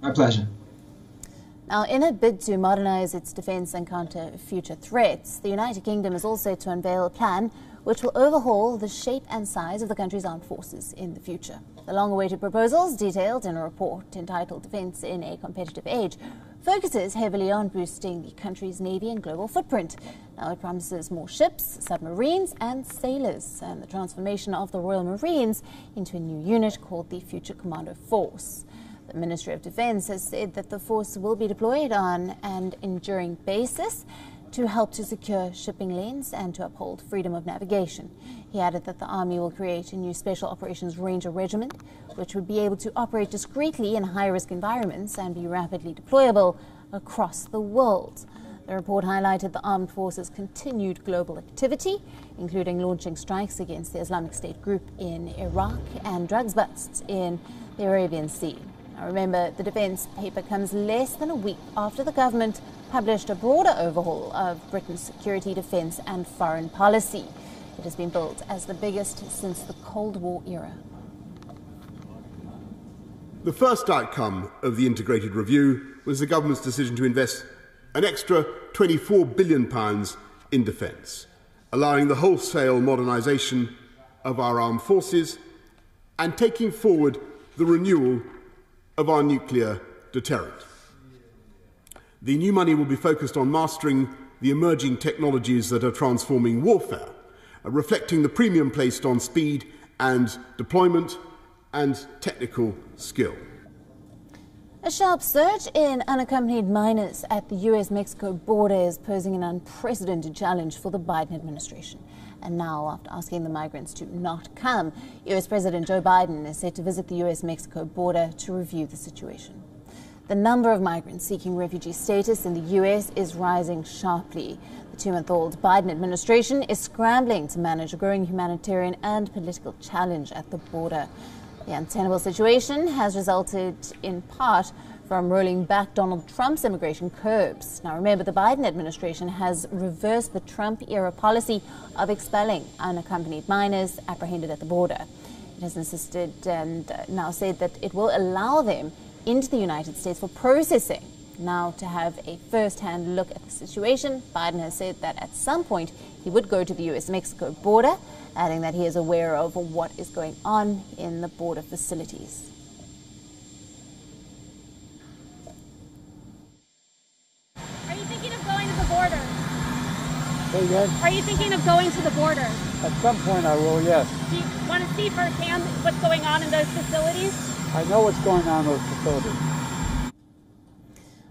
My pleasure. Now, in a bid to modernise its defence and counter future threats, the United Kingdom is also to unveil a plan which will overhaul the shape and size of the country's armed forces in the future. The long-awaited proposals, detailed in a report entitled Defence in a Competitive Age, focuses heavily on boosting the country's navy and global footprint. Now, it promises more ships, submarines and sailors, and the transformation of the Royal Marines into a new unit called the Future Commando Force. The Ministry of Defence has said that the force will be deployed on an enduring basis to help to secure shipping lanes and to uphold freedom of navigation. He added that the Army will create a new Special Operations Ranger Regiment, which would be able to operate discreetly in high-risk environments and be rapidly deployable across the world. The report highlighted the armed forces' continued global activity, including launching strikes against the Islamic State group in Iraq and drugs busts in the Arabian Sea. Now, remember, the defence paper comes less than a week after the government published a broader overhaul of Britain's security, defence and foreign policy. It has been billed as the biggest since the Cold War era. The first outcome of the integrated review was the government's decision to invest an extra £24 billion in defence, allowing the wholesale modernisation of our armed forces and taking forward the renewal of our nuclear deterrent. The new money will be focused on mastering the emerging technologies that are transforming warfare, reflecting the premium placed on speed and deployment and technical skill. A sharp surge in unaccompanied minors at the US-Mexico border is posing an unprecedented challenge for the Biden administration. And now, after asking the migrants to not come, US President Joe Biden is set to visit the US-Mexico border to review the situation. The number of migrants seeking refugee status in the US is rising sharply. The two-month-old Biden administration is scrambling to manage a growing humanitarian and political challenge at the border. The untenable situation has resulted in part from rolling back Donald Trump's immigration curbs. Now, remember, the Biden administration has reversed the Trump-era policy of expelling unaccompanied minors apprehended at the border. It has insisted and now said that it will allow them into the United States for processing. Now, to have a first-hand look at the situation, Biden has said that at some point he would go to the US-Mexico border, adding that he is aware of what is going on in the border facilities. Are you thinking of going to the border? Say again? Are you thinking of going to the border? At some point I will, yes. Do you want to see firsthand what's going on in those facilities? I know what's going on in those facilities.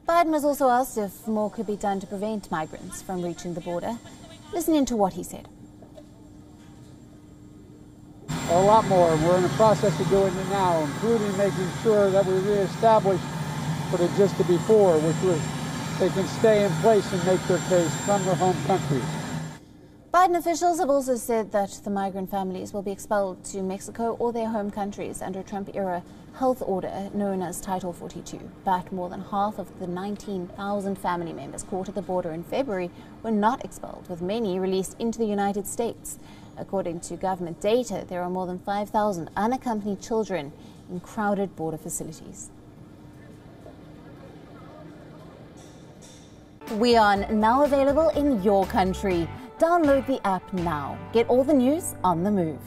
Biden was also asked if more could be done to prevent migrants from reaching the border. Listen in to what he said. A lot more, and we're in the process of doing it now, including making sure that we reestablish what existed before, which was they can stay in place and make their case from their home countries. Biden officials have also said that the migrant families will be expelled to Mexico or their home countries under a Trump-era health order known as Title 42. But more than half of the 19,000 family members caught at the border in February were not expelled, with many released into the United States. According to government data, there are more than 5,000 unaccompanied children in crowded border facilities. WION, now available in your country. Download the app now. Get all the news on the move.